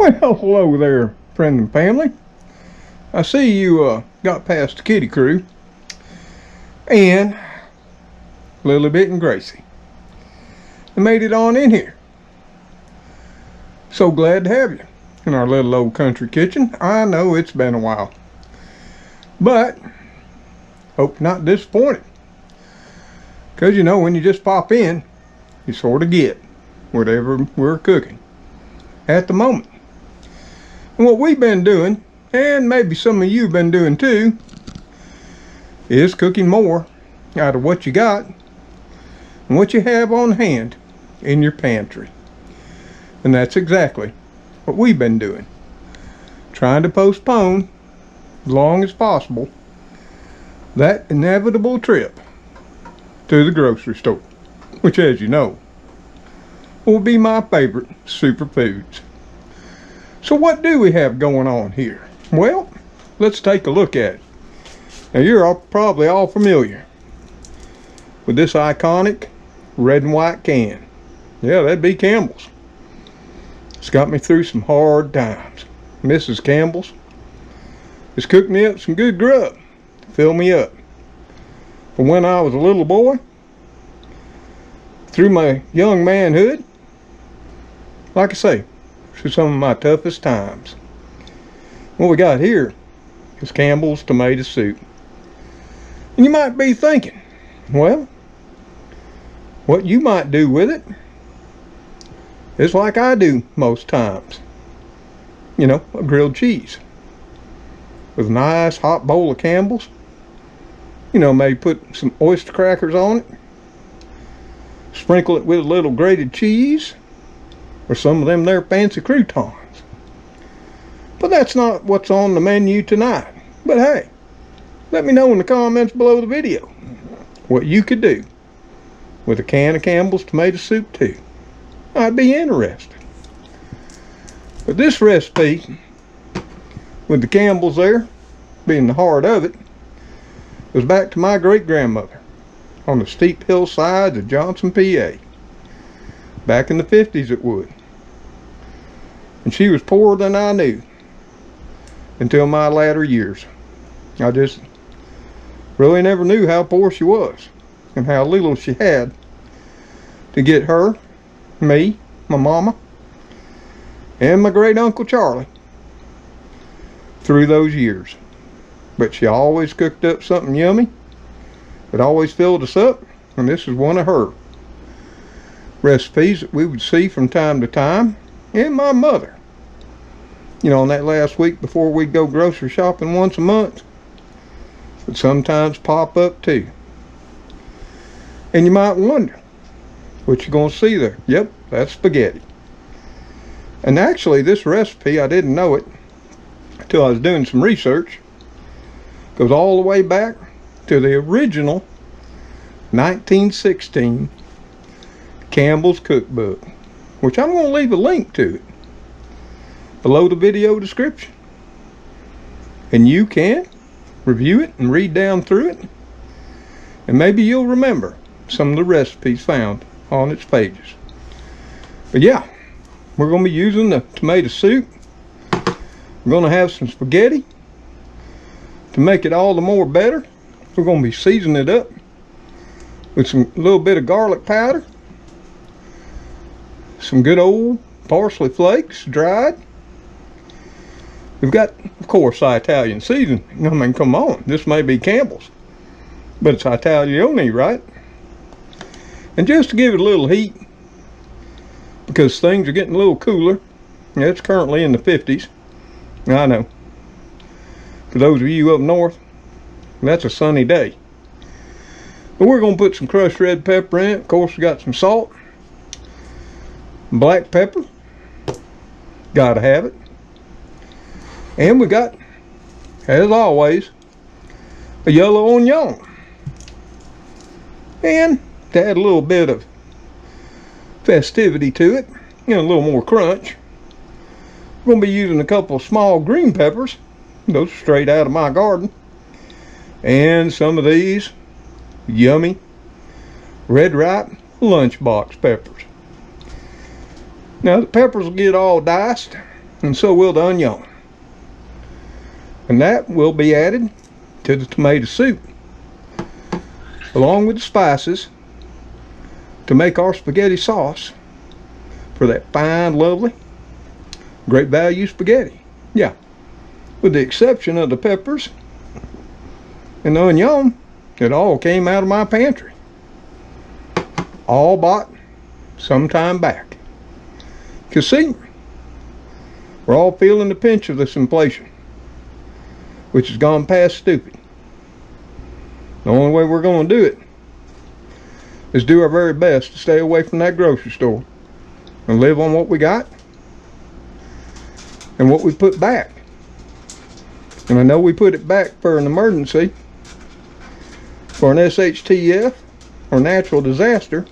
Well, hello there, friend and family. I see you got past the kitty crew and Lilybit and Gracie and made it on in here. So glad to have you in our little old country kitchen. I know it's been a while, but hope you're not disappointed, because you know when you just pop in, you sort of get whatever we're cooking at the moment. And what we've been doing, and maybe some of you have been doing too, is cooking more out of what you got and what you have on hand in your pantry. And that's exactly what we've been doing, trying to postpone as long as possible that inevitable trip to the grocery store, which, as you know, will be my favorite superfoods. So what do we have going on here? Well, let's take a look at it. Now you're probably all familiar with this iconic red and white can. Yeah, that'd be Campbell's. It's got me through some hard times. Mrs. Campbell's has cooked me up some good grub to fill me up. From when I was a little boy through my young manhood, like I say, through some of my toughest times. What we got here is Campbell's tomato soup. And you might be thinking, well, what you might do with it is like I do most times. You know, a grilled cheese with a nice hot bowl of Campbell's. You know, maybe put some oyster crackers on it. Sprinkle it with a little grated cheese or some of them there fancy croutons. But that's not what's on the menu tonight. But hey, let me know in the comments below the video what you could do with a can of Campbell's tomato soup too. I'd be interested. But this recipe, with the Campbell's there being the heart of it, goes back to my great-grandmother on the steep hillsides of Johnson, PA. Back in the 50s it would. And she was poorer than I knew until my latter years. I just really never knew how poor she was and how little she had to get her, me, my mama, and my great Uncle Charlie through those years. But she always cooked up something yummy that always filled us up, and this is one of her recipes that we would see from time to time. And my mother, you know, on that last week before we'd go grocery shopping once a month, would sometimes pop up too. And you might wonder what you're going to see there. Yep, that's spaghetti. And actually this recipe, I didn't know it until I was doing some research, goes all the way back to the original 1916 Campbell's cookbook, which I'm going to leave a link to it below the video description. And you can review it and read down through it, and maybe you'll remember some of the recipes found on its pages. But yeah, we're going to be using the tomato soup. We're going to have some spaghetti. To make it all the more better, we're going to be seasoning it up with some little bit of garlic powder, some good old parsley flakes, dried. We've got, of course, Italian seasoning. I mean, come on, this may be Campbell's, but it's Italione, right? And just to give it a little heat, because things are getting a little cooler. Yeah, it's currently in the 50s. I know. For those of you up north, that's a sunny day. But we're going to put some crushed red pepper in it. Of course, we got some salt, black pepper. Gotta have it. And we got, as always, a yellow onion. And to add a little bit of festivity to it, and a little more crunch, we're going to be using a couple of small green peppers. Those are straight out of my garden. And some of these yummy red ripe lunchbox peppers. Now the peppers will get all diced and so will the onion. And that will be added to the tomato soup, along with the spices, to make our spaghetti sauce for that fine, lovely, great value spaghetti. Yeah, with the exception of the peppers and the onion, it all came out of my pantry. All bought some time back. Because see, we're all feeling the pinch of this inflation, which has gone past stupid. The only way we're going to do it is do our very best to stay away from that grocery store and live on what we got and what we put back. And I know we put it back for an emergency, for an SHTF or natural disaster.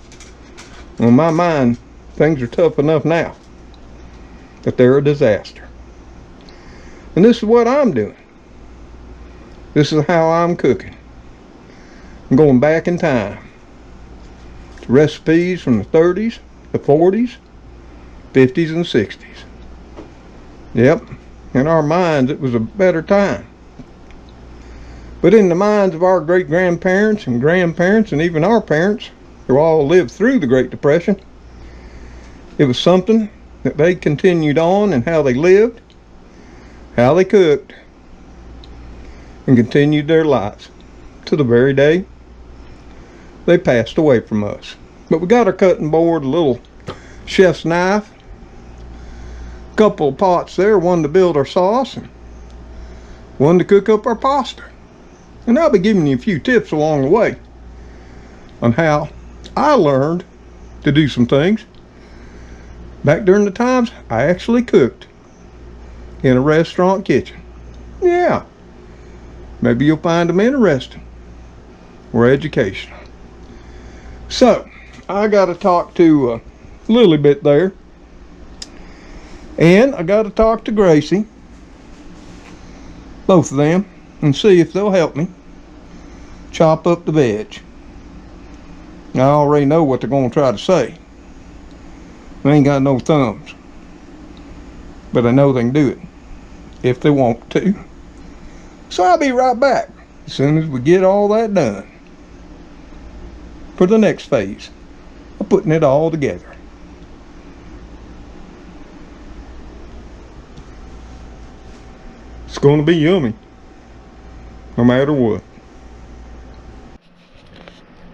In my mind, things are tough enough now that they're a disaster. And this is what I'm doing. This is how I'm cooking. I'm going back in time to recipes from the 30s, the 40s, 50s, and 60s. Yep, in our minds it was a better time. But in the minds of our great-grandparents and grandparents and even our parents, who all lived through the Great Depression, it was something that they continued on in how they lived, how they cooked, and continued their lives to the very day they passed away from us. But we got our cutting board, a little chef's knife, a couple of pots there, one to build our sauce and one to cook up our pasta. And I'll be giving you a few tips along the way on how I learned to do some things back during the times I actually cooked in a restaurant kitchen. Yeah, maybe you'll find them interesting or educational. So, I got to talk to Lily bit there, and I got to talk to Gracie, both of them, and see if they'll help me chop up the veg. I already know what they're going to try to say. They ain't got no thumbs, but I know they can do it if they want to. So I'll be right back as soon as we get all that done for the next phase of putting it all together. It's going to be yummy, no matter what.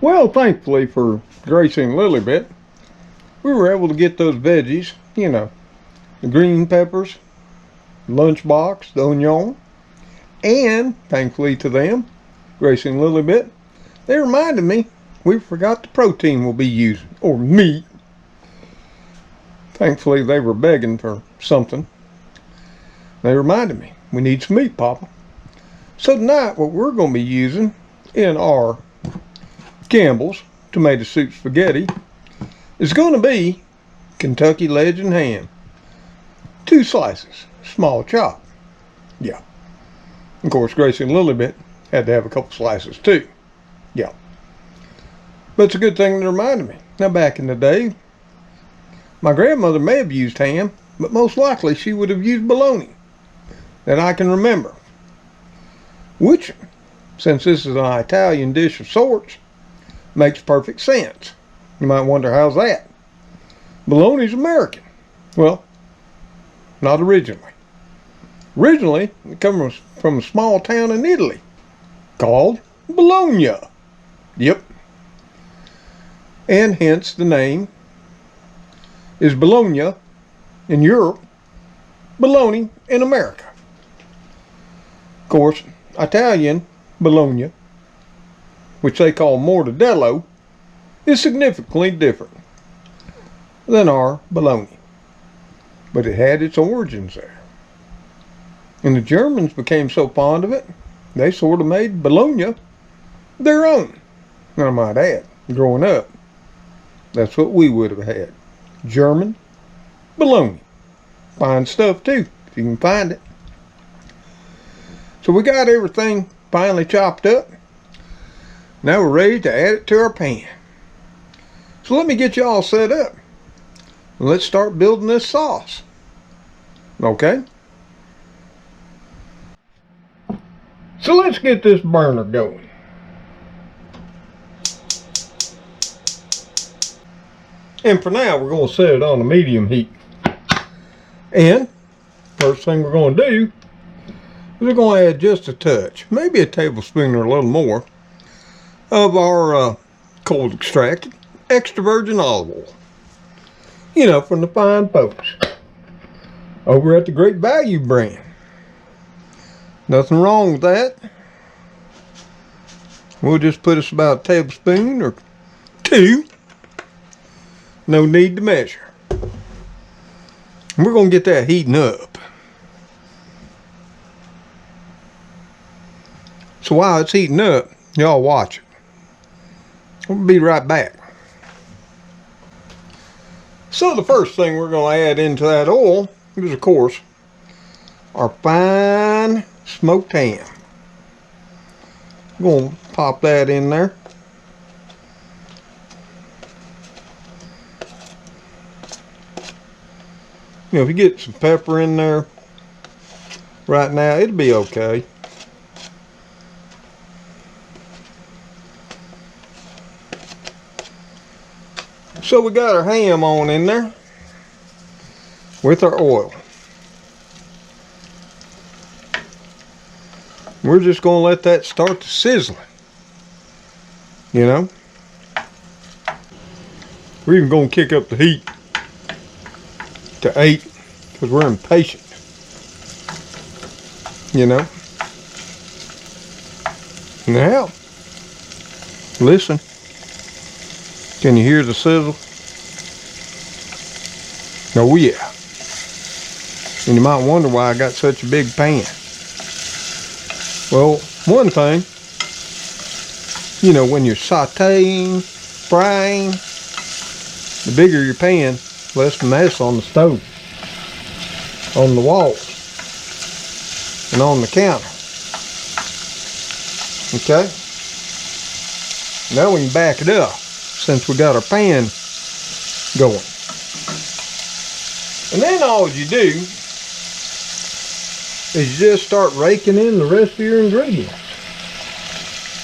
Well, thankfully for Gracie and Lily bit, we were able to get those veggies, you know, the green peppers, lunchbox, the onion, and thankfully to them, Gracie and Lily bit, they reminded me we forgot the protein we'll be using, or meat. Thankfully they were begging for something. They reminded me, we need some meat, Papa. So tonight what we're going to be using in our Campbell's tomato soup spaghetti is going to be Kentucky Legend ham. 2 slices, small chop. Yeah. Of course, Gracie and Lily bit had to have a couple slices too. Yeah. But it's a good thing that reminded me. Now, back in the day, my grandmother may have used ham, but most likely she would have used bologna that I can remember. Which, since this is an Italian dish of sorts, makes perfect sense. You might wonder, how's that? Bologna's American. Well, not originally. Originally, it comes from a small town in Italy called Bologna. Yep. And hence the name is Bologna in Europe, bologna in America. Of course, Italian Bologna, which they call mortadello, is significantly different than our bologna. But it had its origins there. And the Germans became so fond of it, they sort of made bologna their own. And I might add, growing up, that's what we would have had. German bologna. Fine stuff too, if you can find it. So we got everything finally chopped up. Now we're ready to add it to our pan. So let me get you all set up. Let's start building this sauce. Okay? So let's get this burner going. And for now, we're going to set it on a medium heat. And first thing we're going to do is we're going to add just a touch, maybe a tablespoon or a little more, of our cold extracted extra virgin olive oil. You know, from the fine folks over at the Great Value brand. Nothing wrong with that. We'll just put us about a tablespoon or two. No need to measure. We're going to get that heating up. So while it's heating up, y'all watch it. We'll be right back. So the first thing we're going to add into that oil is, of course, our fine smoked ham. We're going to pop that in there. You know, if you get some pepper in there right now, it'll be okay. So we got our ham on in there with our oil. We're just going to let that start to sizzling. You know? We're even going to kick up the heat to 8 because we're impatient. You know? Now, listen. Can you hear the sizzle? Oh yeah. And you might wonder why I got such a big pan. Well, one thing, you know, when you're sauteing, frying, the bigger your pan, less mess on the stove, on the walls, and on the counter. Okay? Now we can back it up since we got our pan going. And then all you do is you just start raking in the rest of your ingredients.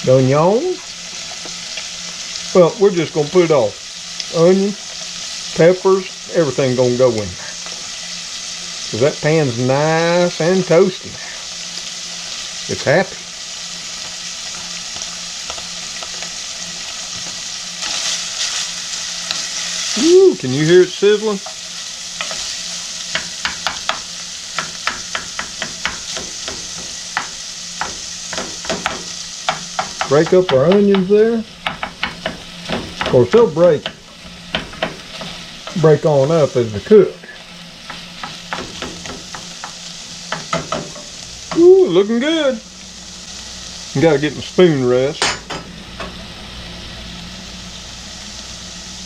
Onion. Well, we're just going to put it all. Onion, peppers, everything going to go in there. Because that pan's nice and toasty now. It's happy. Woo, can you hear it sizzling? Break up our onions there. Of course, they'll break on up as they cook. Ooh, looking good. Gotta get my spoon rest.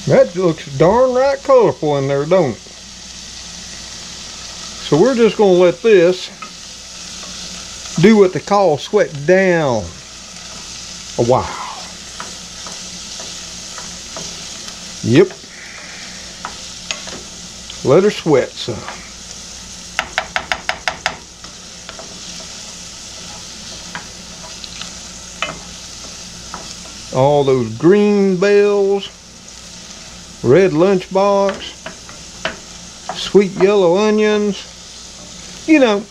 That looks darn right colorful in there, don't it? So we're just gonna let this do what they call sweat down a while. Yep. Let her sweat some. All those green bells, red lunchbox, sweet yellow onions. You know,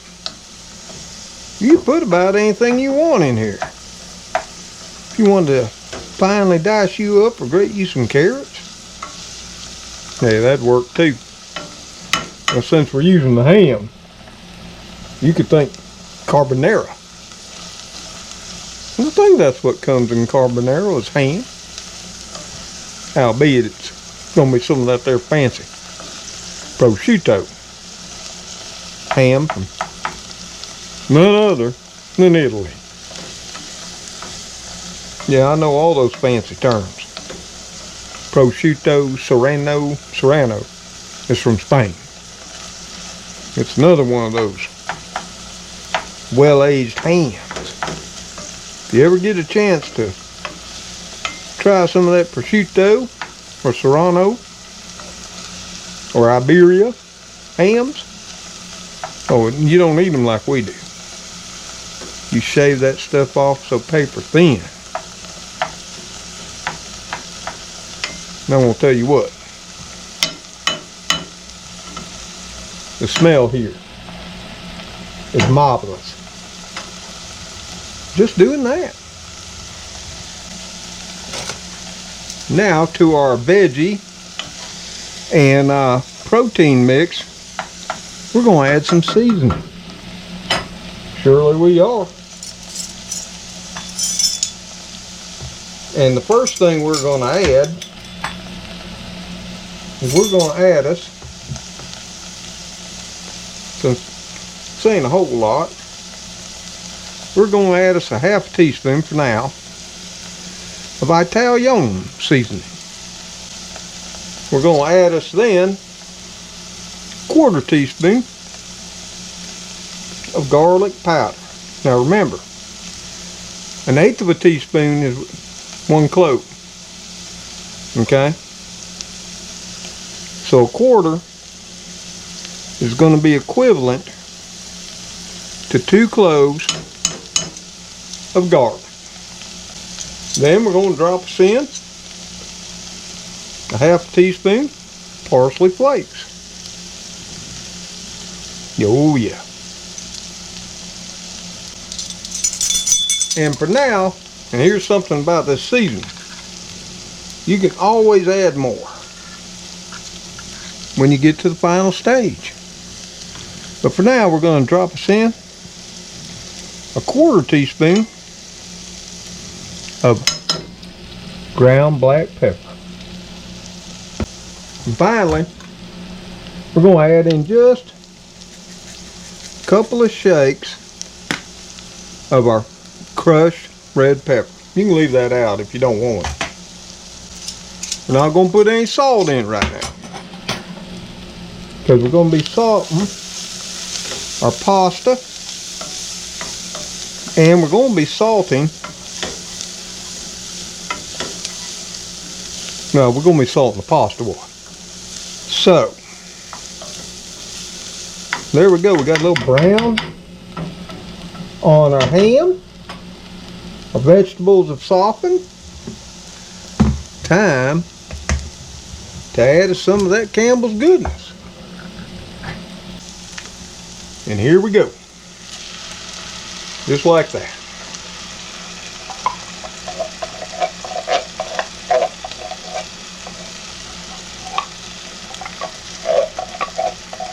you put about anything you want in here. If you wanted to finely dice you up or grate you some carrots, hey, that'd work too. Well, since we're using the ham, you could think carbonara. I think that's what comes in carbonara is ham. Albeit it's going to be some of that there fancy prosciutto ham from none other than Italy. Yeah, I know all those fancy terms. Prosciutto, Serrano is from Spain. It's another one of those well-aged hams. If you ever get a chance to try some of that prosciutto or Serrano or Iberia hams, Oh, you don't eat them like we do. You shave that stuff off so paper thin. And I'm gonna tell you what. The smell here is marvelous. Just doing that. Now to our veggie and protein mix, we're going to add some seasoning. Surely we are. And the first thing we're going to add is we're going to add us, since this ain't a whole lot, we're going to add us a half a teaspoon for now of Italian seasoning. We're going to add us then a quarter teaspoon of garlic powder. Now remember, an eighth of a teaspoon is 1 clove. Okay? So a quarter is going to be equivalent to 2 cloves of garlic. Then we're going to drop us in a half a teaspoon parsley flakes. Oh yeah. And for now, and here's something about this seasoning, you can always add more when you get to the final stage. But for now, we're going to drop us in a quarter teaspoon of ground black pepper. And finally, we're going to add in just a couple of shakes of our crushed red pepper. You can leave that out if you don't want it. We're not going to put any salt in right now, because we're going to be salting our pasta, and we're going to be salting, no, we're going to be salting the pasta water. So, there we go. We got a little brown on our ham. Our vegetables have softened. Time to add some of that Campbell's goodness. And here we go. Just like that.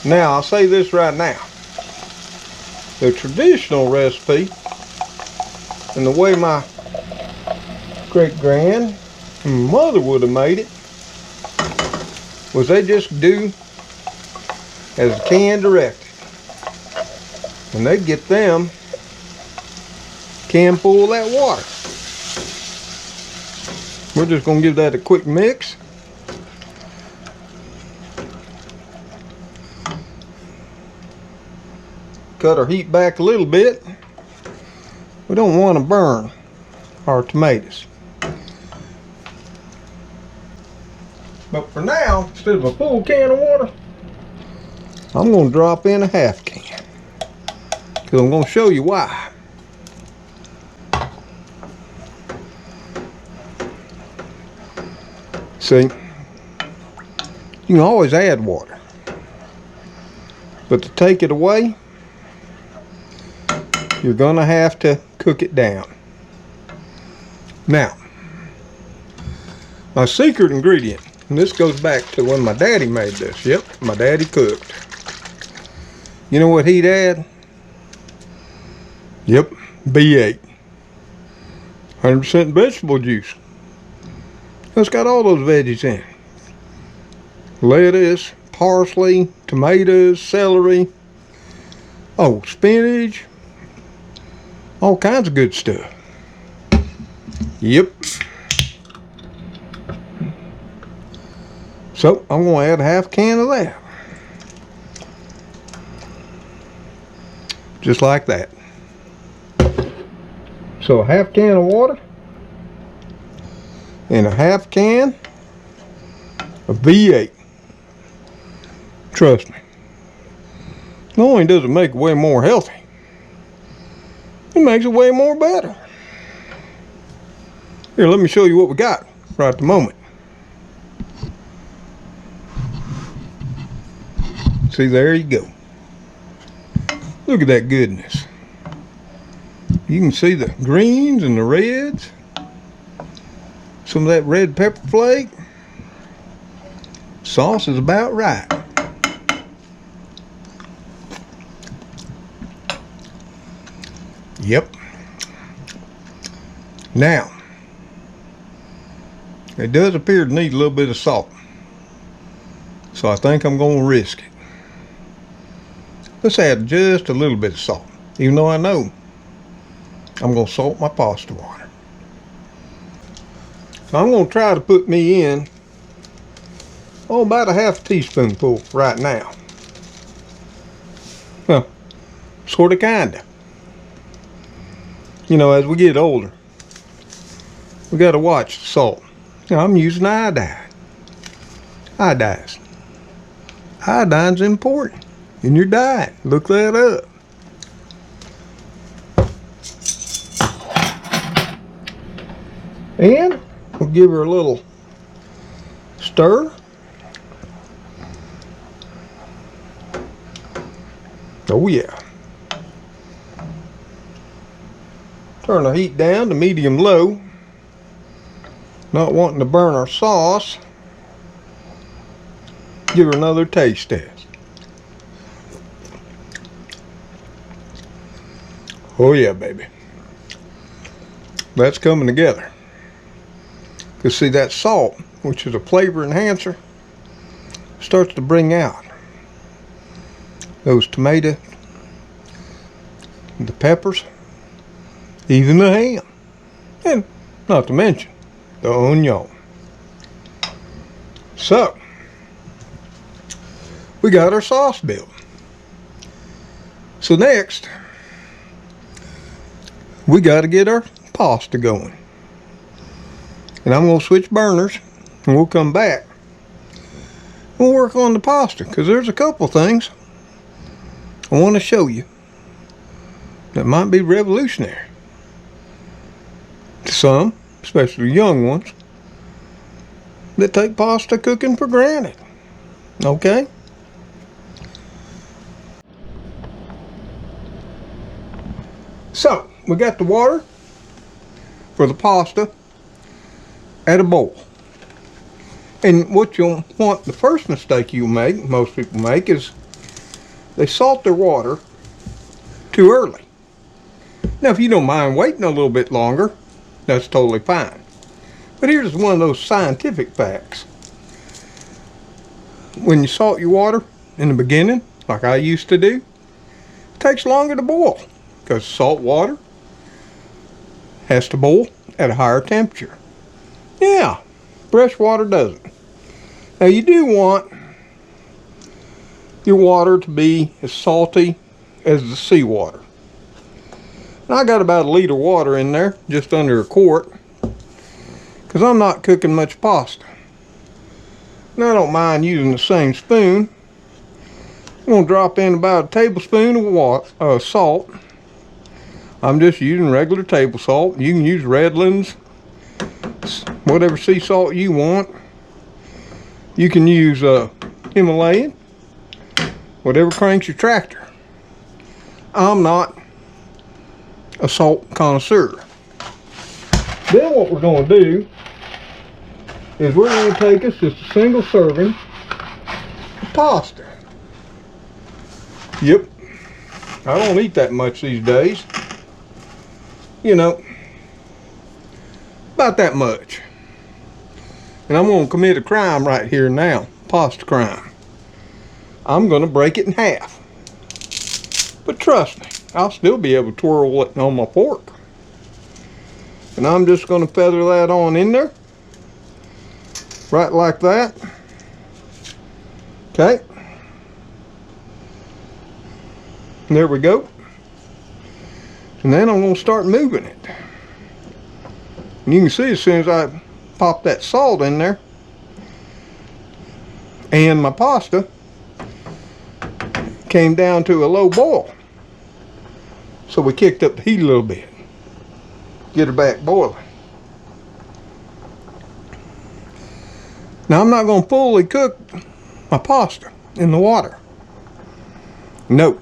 Now, I'll say this right now. The traditional recipe, and the way my great-grand and mother would have made it, was they just do as the can directed. And they'd get them can full of that water. We're just going to give that a quick mix. Cut our heat back a little bit. We don't want to burn our tomatoes. But for now, instead of a full can of water, I'm going to drop in a half can, because I'm going to show you why. See, you can always add water, but to take it away, you're going to have to cook it down. Now, my secret ingredient, and this goes back to when my daddy made this. Yep, my daddy cooked. You know what he'd add? Yep, B8. 100% vegetable juice. It's got all those veggies in it. Lettuce, parsley, tomatoes, celery, oh, spinach, all kinds of good stuff. Yep. So I'm going to add a half can of that. Just like that. So a half can of water and a half can of V8. Trust me. Not only does it make it way more healthy, it makes it way more better. Here, let me show you what we got right at the moment. See, there you go. Look at that goodness. You can see the greens and the reds. Some of that red pepper flake. Sauce is about right. Yep. Now, it does appear to need a little bit of salt. So I think I'm going to risk it. Let's add just a little bit of salt. Even though I know I'm going to salt my pasta water. So I'm going to try to put me in, about a half teaspoonful right now. Well, sort of, kinda. You know, as we get older, we got to watch the salt. Now, I'm using iodine. Iodine's important in your diet. Look that up. And we'll give her a little stir. Oh yeah. Turn the heat down to medium low. Not wanting to burn our sauce. Give her another taste test. Oh yeah, baby. That's coming together. Because see, that salt, which is a flavor enhancer, starts to bring out those tomatoes, the peppers, even the ham, and not to mention the onion. So, we got our sauce built. So next, we got to get our pasta going. And I'm going to switch burners, and we'll come back. We'll work on the pasta, because there's a couple things I want to show you that might be revolutionary to some, especially young ones, that take pasta cooking for granted. Okay? So, we got the water for the pasta at a boil. And what you'll want, the first mistake you'll make, most people make, is they salt their water too early. Now, if you don't mind waiting a little bit longer, that's totally fine. But here's one of those scientific facts. When you salt your water in the beginning, like I used to do, it takes longer to boil because salt water has to boil at a higher temperature. Yeah, fresh water doesn't. Now you do want your water to be as salty as the seawater. And I got about 1 liter of water in there, just under a quart, because I'm not cooking much pasta. And I don't mind using the same spoon. I'm going to drop in about a tablespoon of salt. I'm just using regular table salt. You can use Redlands, whatever sea salt you want. You can use Himalayan, whatever cranks your tractor. I'm not a salt connoisseur. Then what we're going to do is we're going to take us just a single serving of pasta. Yep, I don't eat that much these days. You know, about that much. And I'm going to commit a crime right here now, pasta crime. I'm going to break it in half. But trust me, I'll still be able to twirl it on my fork. And I'm just going to feather that on in there. Right like that. Okay. And there we go. And then I'm going to start moving it. And you can see as soon as I pop that salt in came down to a low boil. So we kicked up the heat a little bit. Get her back boiling. Now I'm not going to fully cook my pasta in the water. No.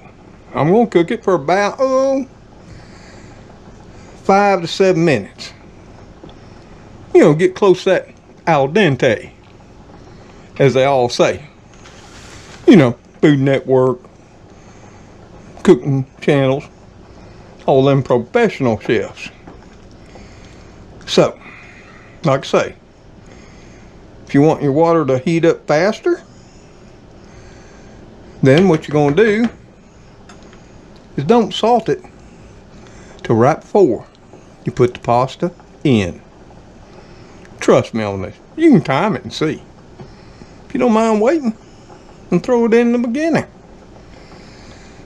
I'm going to cook it for about 5 to 7 minutes. You know, get close to that al dente, as they all say. You know, Food Network, cooking channels, all them professional chefs. So, like I say, if you want your water to heat up faster, then what you're going to do is don't salt it till right before you put the pasta in. Trust me on this. You can time it and see. If you don't mind waiting, and throw it in the beginning.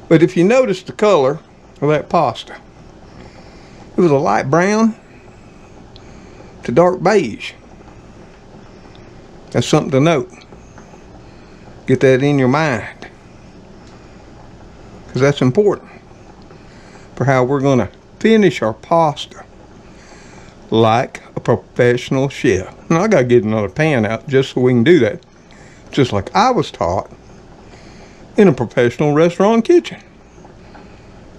But if you notice the color of that pasta, it was a light brown to dark beige. That's something to note. Get that in your mind, because that's important for how we're going to finish our pasta like a professional chef. Now I got to get another pan out just so we can do that, just like I was taught in a professional restaurant kitchen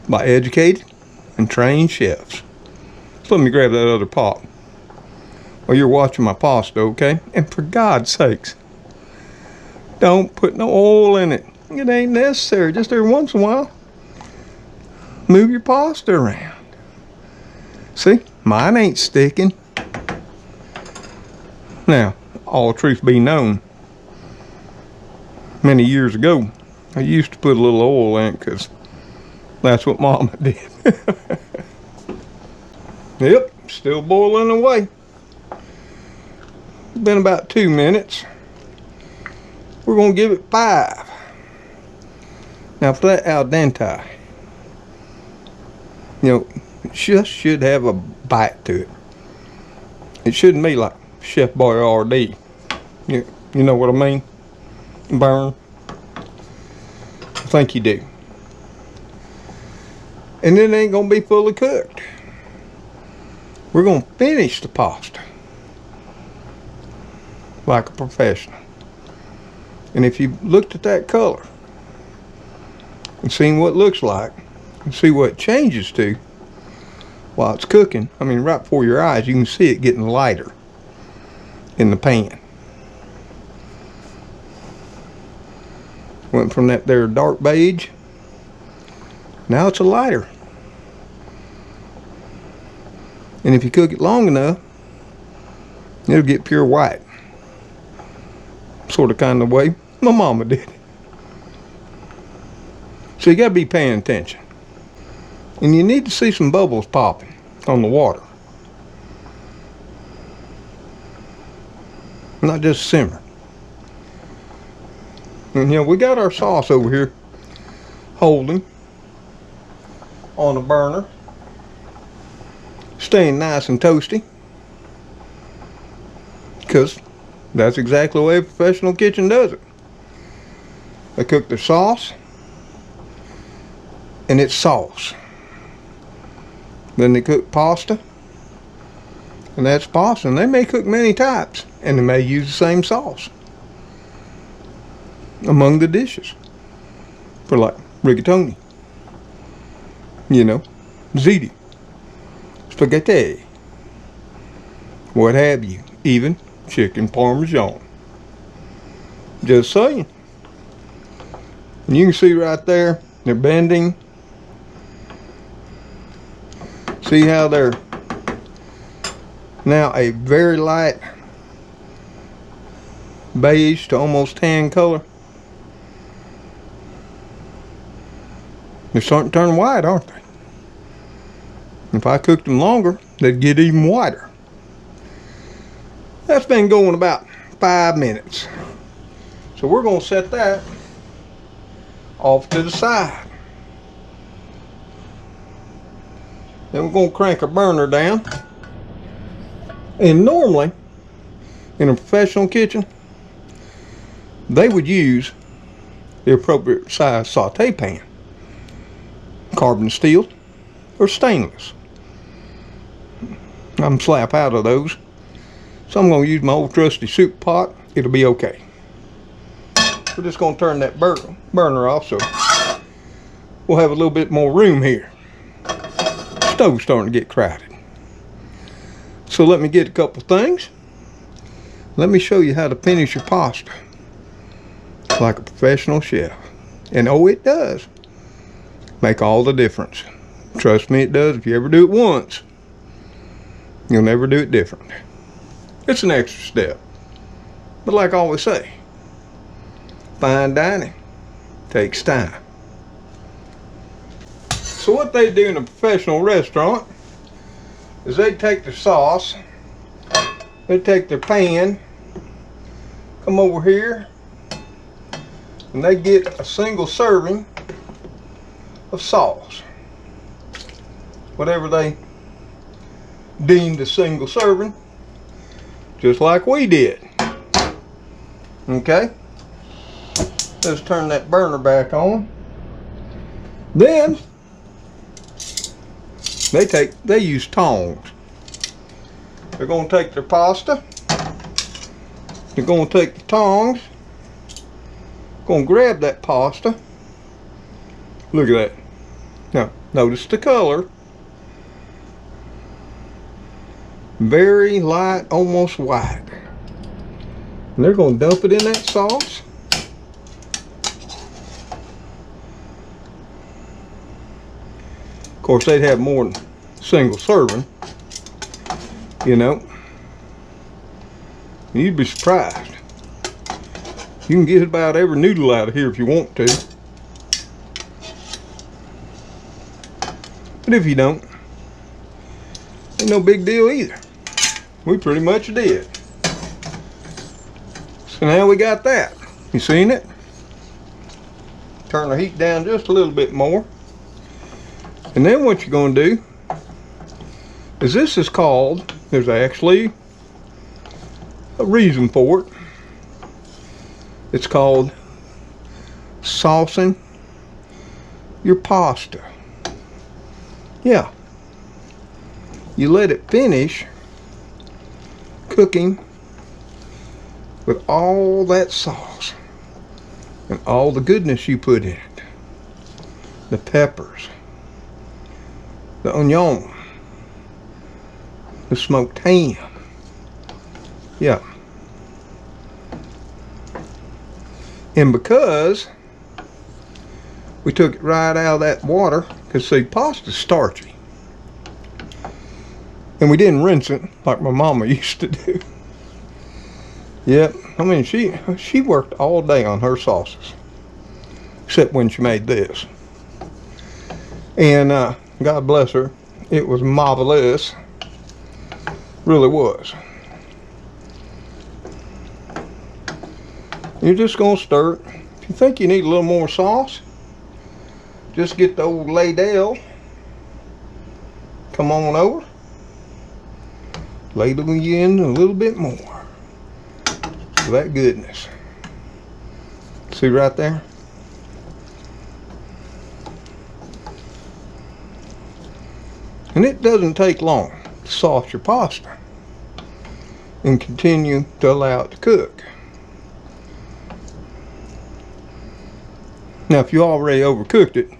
by educated and trained chefs. So let me grab that other pot while you're watching my pasta, okay? And for God's sakes, don't put no oil in it. It ain't necessary. Just every once in a while, move your pasta around. See, mine ain't sticking. Now, all truth be known, many years ago, I used to put a little oil in it because that's what Mama did. Yep, still boiling away. Been about 2 minutes. We're going to give it 5. Now for that al dente, you know, it just should have a bite to it. It shouldn't be like Chef Boyardee. You know what I mean? Burn. I think you do. And then it ain't going to be fully cooked. We're going to finish the pasta like a professional. And if you looked at that color and seen what it looks like and see what it changes to while it's cooking, I mean right before your eyes, you can see it getting lighter in the pan. Went from that there dark beige, now it's a lighter. And if you cook it long enough, it'll get pure white. Sort of kind of way my mama did. So you gotta be paying attention. And you need to see some bubbles popping on the water. Not just simmer. And you know, we got our sauce over here holding on a burner, staying nice and toasty, because that's exactly the way a professional kitchen does it. They cook their sauce, and it's sauce. Then they cook pasta, and that's pasta. And they may cook many types, and they may use the same sauce among the dishes. For like rigatoni, you know, ziti, spaghetti, what have you, even chicken parmesan. Just saying. And you can see right there, they're bending. See how they're now a very light beige to almost tan color. They're starting to turn white, aren't they? If I cooked them longer, they'd get even whiter. That's been going about 5 minutes. So we're going to set that off to the side. Then we're going to crank our burner down. And normally, in a professional kitchen, they would use the appropriate size saute pan. Carbon steel or stainless. I'm slap out of those. So I'm going to use my old trusty soup pot. It'll be okay. We're just going to turn that burner off so we'll have a little bit more room here. Stove's starting to get crowded. So let me get a couple things. Let me show you how to finish your pasta like a professional chef. And oh, it does make all the difference. Trust me, it does. If you ever do it once, you'll never do it different. It's an extra step. But like I always say, fine dining takes time. So what they do in a professional restaurant is they take their sauce, they take their pan, come over here, and they get a single serving of sauce. Whatever they deemed a single serving, just like we did. Okay? Let's turn that burner back on. Then they use tongs. They're going to take their pasta. They're going to take the tongs. Going to grab that pasta. Look at that. Now, notice the color. Very light, almost white. And they're going to dump it in that sauce. Of course, they'd have more than a single serving, you know. You'd be surprised. You can get about every noodle out of here if you want to. But if you don't, ain't no big deal either. We pretty much did. So now we got that. You seen it? Turn the heat down just a little bit more. And then what you're going to do is this is called, there's actually a reason for it. It's called saucing your pasta. Yeah. You let it finish cooking with all that sauce and all the goodness you put in it. The peppers, the onion, the smoked ham. Yeah. And because we took it right out of that water, because see, pasta's starchy. And we didn't rinse it like my mama used to do. Yep, I mean, she worked all day on her sauces. Except when she made this. And God bless her, it was marvelous. Really was. You're just going to stir it. If you think you need a little more sauce, just get the old ladle. Come on over. Ladle you in a little bit more. For that goodness. See right there? And it doesn't take long to sauce your pasta and continue to allow it to cook. Now if you already overcooked it,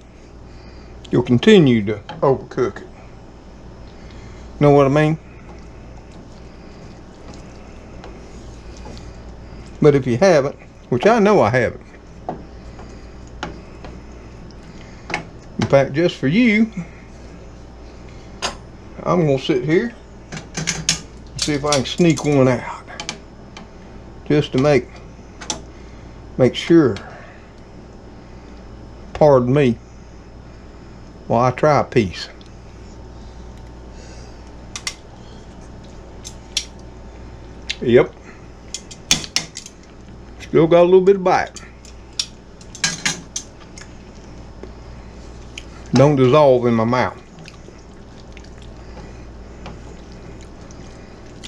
you'll continue to overcook it. Know what I mean? But if you haven't, which I know I haven't, in fact just for you, I'm going to sit here and see if I can sneak one out. Just to make sure. Pardon me while I try a piece. Yep. Still got a little bit of bite. Don't dissolve in my mouth.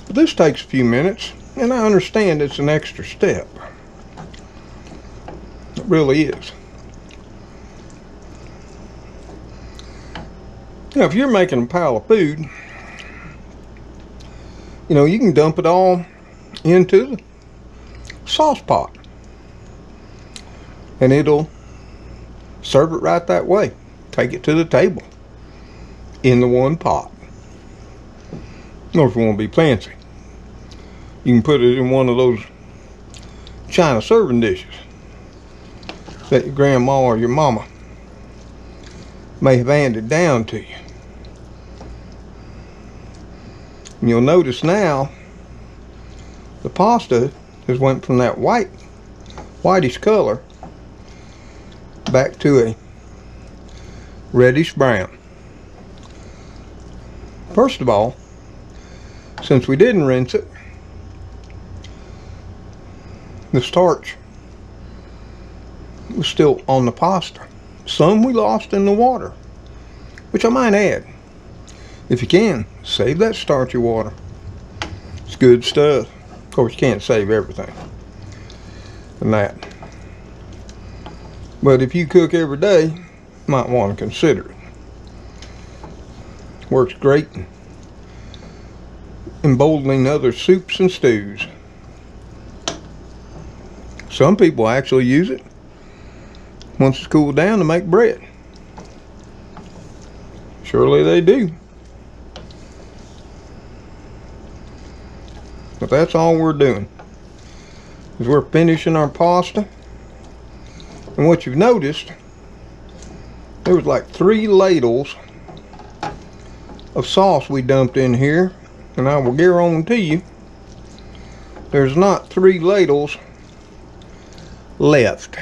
But this takes a few minutes, and I understand it's an extra step. It really is. Now, if you're making a pile of food, you know, you can dump it all into the sauce pot, and it'll serve it right that way. Take it to the table in the one pot. Or if you want to be fancy, you can put it in one of those China serving dishes that your grandma or your mama may have handed down to you. And you'll notice now the pasta has went from that whitish color back to a reddish brown. First of all, since we didn't rinse it, the starch was still on the pasta. Some we lost in the water, which I might add, if you can, save that starchy water. It's good stuff. Of course, you can't save everything and that, but if you cook every day, you might want to consider it. Works great in emboldening other soups and stews. Some people actually use it once it's cooled down to make bread. Surely they do. But that's all we're doing, is we're finishing our pasta. And what you've noticed, there was like 3 ladles of sauce we dumped in here, and I will guarantee you there's not 3 ladles left.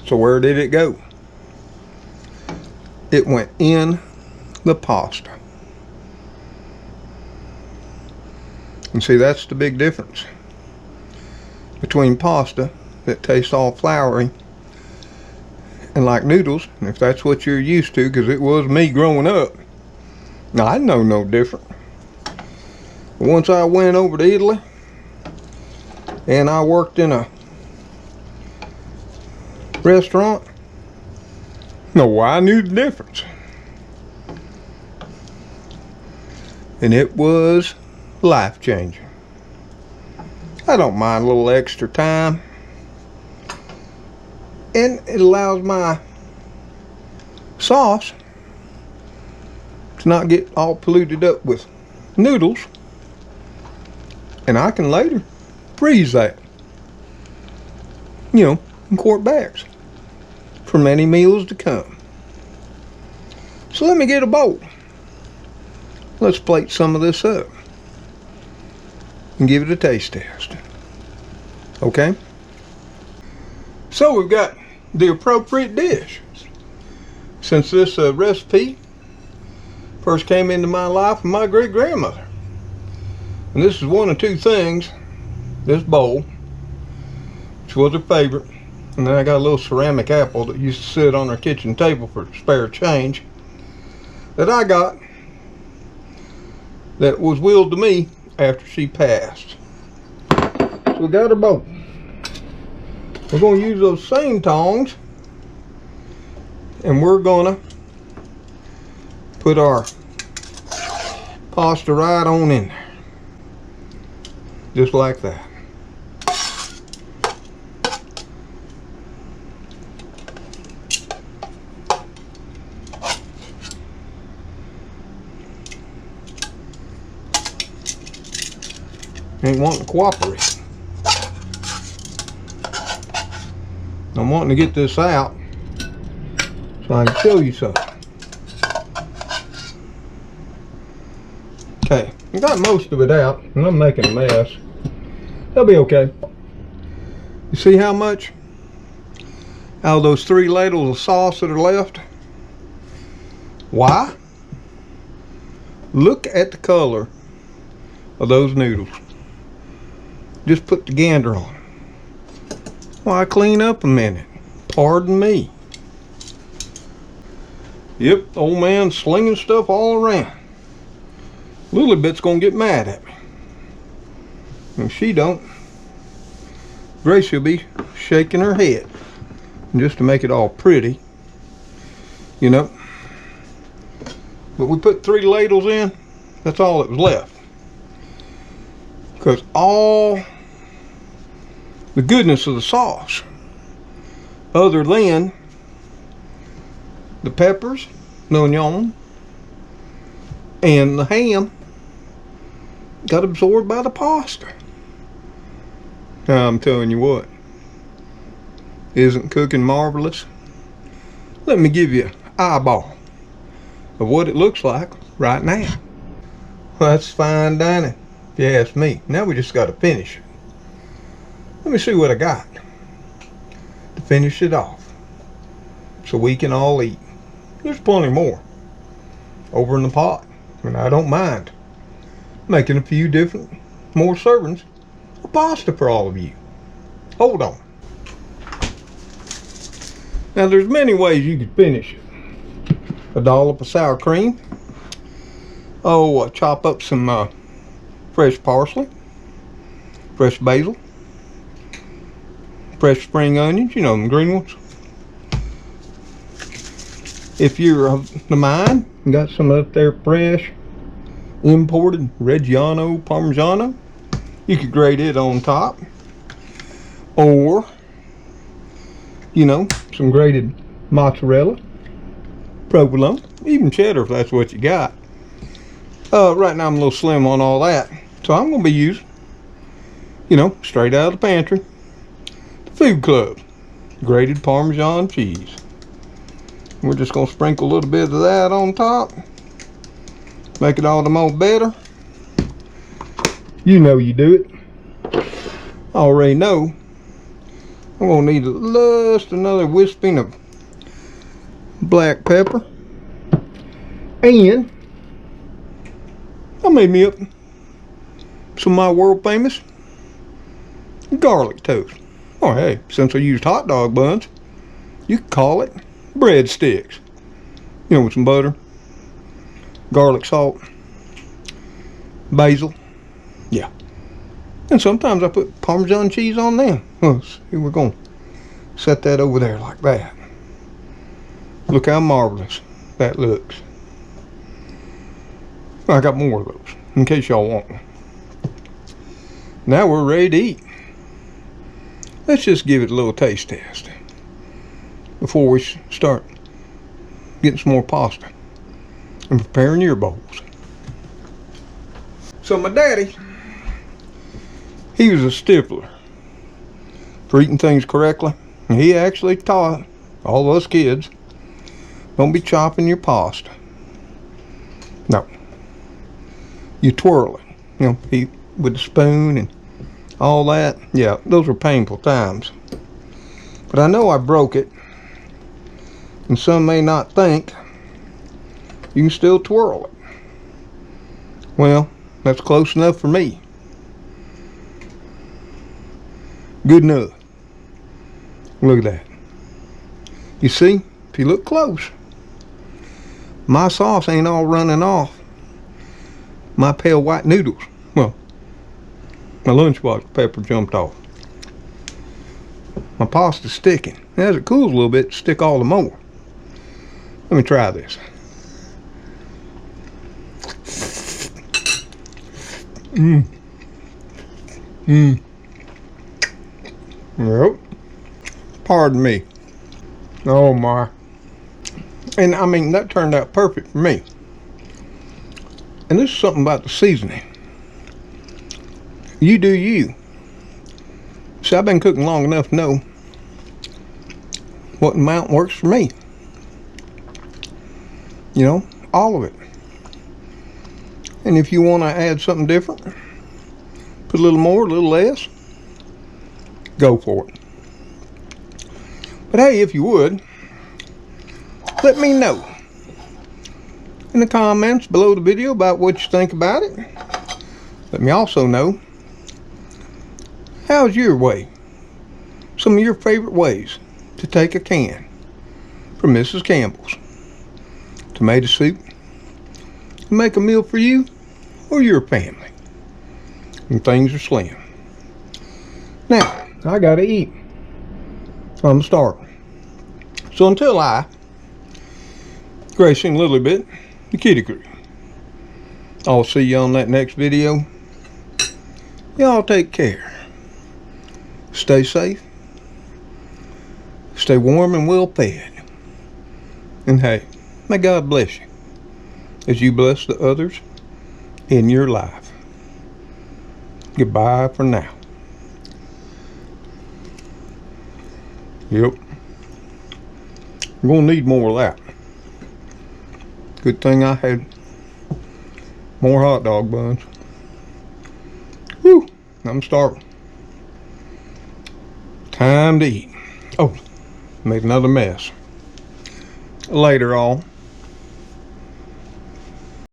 So where did it go? It went in the pasta. And see, that's the big difference between pasta that tastes all floury and like noodles, and if that's what you're used to, because it was me growing up. Now, I know no different. Once I went over to Italy and I worked in a restaurant, no, I knew the difference. And it was life-changing. I don't mind a little extra time, and it allows my sauce to not get all polluted up with noodles, and I can later freeze that, you know, in quart bags for many meals to come. So let me get a bowl. Let's plate some of this up and give it a taste test. Okay? So we've got the appropriate dish. Since this recipe first came into my life from my great grandmother. And this is one of 2 things, this bowl, which was her favorite, and then I got a little ceramic apple that used to sit on our kitchen table for spare change that I got, that was willed to me after she passed. So we got our bowl. We're going to use those same tongs, and we're going to put our pasta right on in there, just like that. Ain't wanting to cooperate. I'm wanting to get this out so I can show you something. Okay, I got most of it out, and I'm making a mess. That'll be okay. You see how much out of those 3 ladles of sauce that are left? Why? Look at the color of those noodles. Just put the gander on. Why, clean up a minute. Pardon me. Yep, old man slinging stuff all around. Lily Bit's gonna get mad at me. And she don't. Grace will be shaking her head. And just to make it all pretty, you know, But we put 3 ladles in. That's all that was left. Because all the goodness of the sauce, other than the peppers, the onion, and the ham, got absorbed by the pasta. Now I'm telling you what, isn't cooking marvelous? Let me give you an eyeball of what it looks like right now. Well, that's fine dining, if you ask me. Now we just got to finish it. Let me see what I got to finish it off, so we can all eat. There's plenty more over in the pot, and I don't mind making a few different more servings of pasta for all of you. Hold on. Now there's many ways you could finish it. A dollop of sour cream. Oh, chop up some fresh parsley, fresh basil, fresh spring onions, you know, them green ones. If you're of the mind, you got some up there fresh, imported Reggiano Parmigiano, you could grate it on top. Or, you know, some grated mozzarella, provolone, even cheddar if that's what you got. Right now I'm a little slim on all that, so I'm going to be using, you know, straight out of the pantry, the Food Club, grated Parmesan cheese. We're just going to sprinkle a little bit of that on top, make it all the more better. You know you do it. I already know. I'm going to need just another wisping of black pepper. And I made me up some of my world famous garlic toast. Oh hey, since I used hot dog buns, you could call it breadsticks. You know, with some butter, garlic salt, basil. Yeah. And sometimes I put Parmesan cheese on them. See, we're going to set that over there like that. Look how marvelous that looks. I got more of those in case y'all want one. Now we're ready to eat. Let's just give it a little taste test before we start getting some more pasta and preparing your bowls. So my daddy, he was a stickler for eating things correctly. And he actually taught all of us kids, don't be chopping your pasta. No. You twirl it. You know, with a spoon and all that. Yeah, those were painful times. But I know I broke it. And some may not think you can still twirl it. Well, that's close enough for me. Good enough. Look at that. You see, if you look close, my sauce ain't all running off my pale white noodles. Well, my lunchbox pepper jumped off. My pasta's sticking. As it cools a little bit, stick all the more. Let me try this. Yep. Pardon me. Oh my. And I mean, that turned out perfect for me. And this is something about the seasoning. You do you. See, I've been cooking long enough to know what amount works for me. You know, all of it. And if you want to add something different, put a little more, a little less, go for it. But hey, if you would, let me know in the comments below the video about what you think about it. Let me also know, how's your way? Some of your favorite ways to take a can from Mrs. Campbell's tomato soup and make a meal for you or your family. And things are slim. Now, I gotta eat. I'm starving. So until I, Grayson a little bit, the kitty crew. I'll see you on that next video. Y'all take care. Stay safe. Stay warm and well fed. And hey, may God bless you as you bless the others in your life. Goodbye for now. Yep. We're going to need more of that. Good thing I had more hot dog buns. Whew, I'm starving. Time to eat. Oh, made another mess. Later, all.